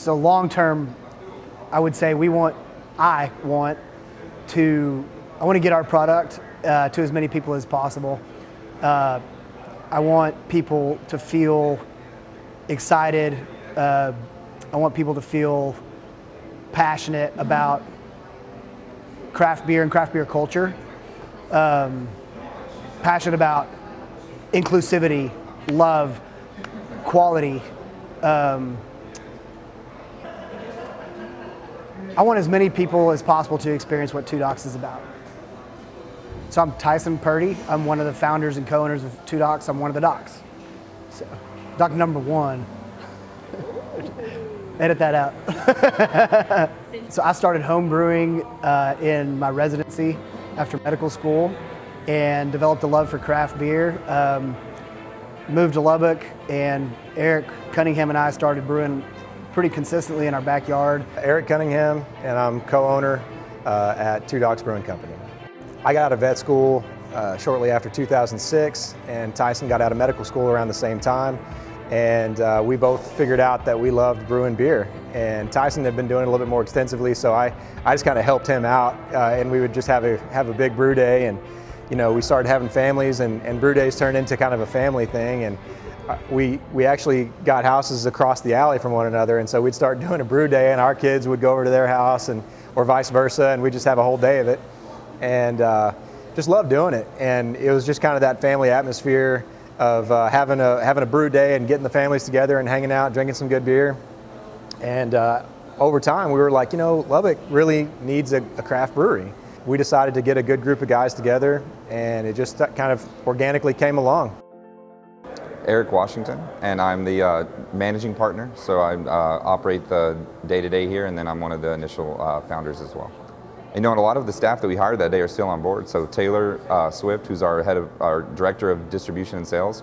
So long term, I would say I want to get our product to as many people as possible. I want people to feel excited. I want people to feel passionate about craft beer and craft beer culture. Passionate about inclusivity, love, quality. I want as many people as possible to experience what Two Docs is about. So I'm Tyson Purdy. I'm one of the founders and co-owners of Two Docs. I'm one of the docs. So, doc number one. Edit that out. So I started home brewing in my residency after medical school and developed a love for craft beer. Moved to Lubbock, and Eric Cunningham and I started brewing pretty consistently in our backyard. Eric Cunningham, and I'm co-owner at Docs Brewing Company. I got out of vet school shortly after 2006, and Tyson got out of medical school around the same time. And we both figured out that we loved brewing beer. And Tyson had been doing it a little bit more extensively, so I just kind of helped him out, and we would just have a big brew day. And you know, we started having families, and brew days turned into kind of a family thing. And we actually got houses across the alley from one another, and so we'd start doing a brew day, and our kids would go over to their house, or vice versa, and we'd just have a whole day of it. And just loved doing it. And it was just kind of that family atmosphere of having a brew day and getting the families together and hanging out, drinking some good beer. And over time, we were like, you know, Lubbock really needs a craft brewery. We decided to get a good group of guys together, and it just kind of organically came along. Eric Washington, and I'm the managing partner, so I operate the day-to-day here, and then I'm one of the initial founders as well. You know, and a lot of the staff that we hired that day are still on board. So Taylor Swift, who's our director of distribution and sales,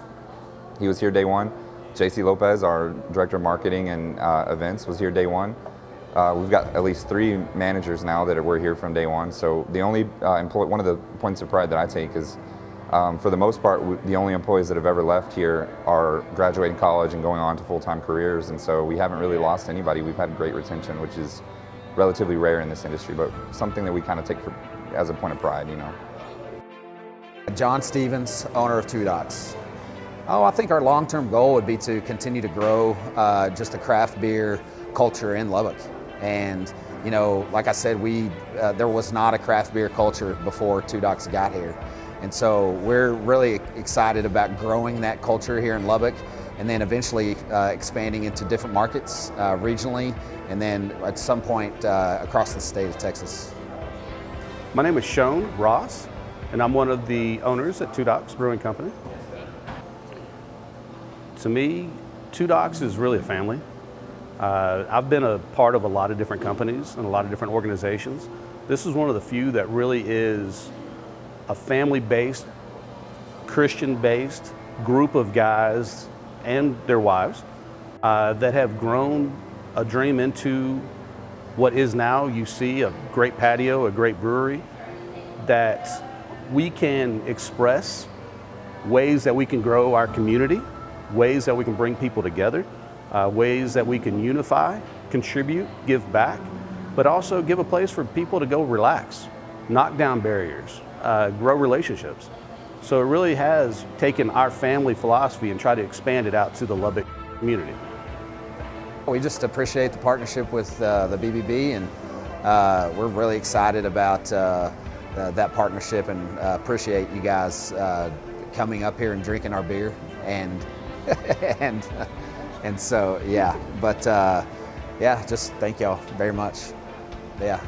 he was here day one. JC Lopez, our director of marketing and events, was here day one. We've got at least 3 managers now that were here from day one. So the only one of the points of pride that I take is, for the most part, the only employees that have ever left here are graduating college and going on to full-time careers. And so we haven't really lost anybody. We've had great retention, which is relatively rare in this industry, but something that we kind of take as a point of pride, you know. John Stevens, owner of Two Docs. I think our long-term goal would be to continue to grow just the craft beer culture in Lubbock. And you know, like I said, there was not a craft beer culture before Two Docs got here. And so we're really excited about growing that culture here in Lubbock, and then eventually expanding into different markets regionally, and then at some point across the state of Texas. My name is Sean Ross, and I'm one of the owners at Two Docs Brewing Company. To me, Two Docs is really a family. I've been a part of a lot of different companies and a lot of different organizations. This is one of the few that really is a family-based, Christian-based group of guys and their wives that have grown a dream into what is now, you see, a great patio, a great brewery, that we can express ways that we can grow our community, ways that we can bring people together, ways that we can unify, contribute, give back, but also give a place for people to go relax, knock down barriers, grow relationships. So it really has taken our family philosophy and tried to expand it out to the Lubbock community. We just appreciate the partnership with the BBB, and we're really excited about that partnership, and appreciate you guys coming up here and drinking our beer, and and so yeah. But yeah, just thank y'all very much. Yeah.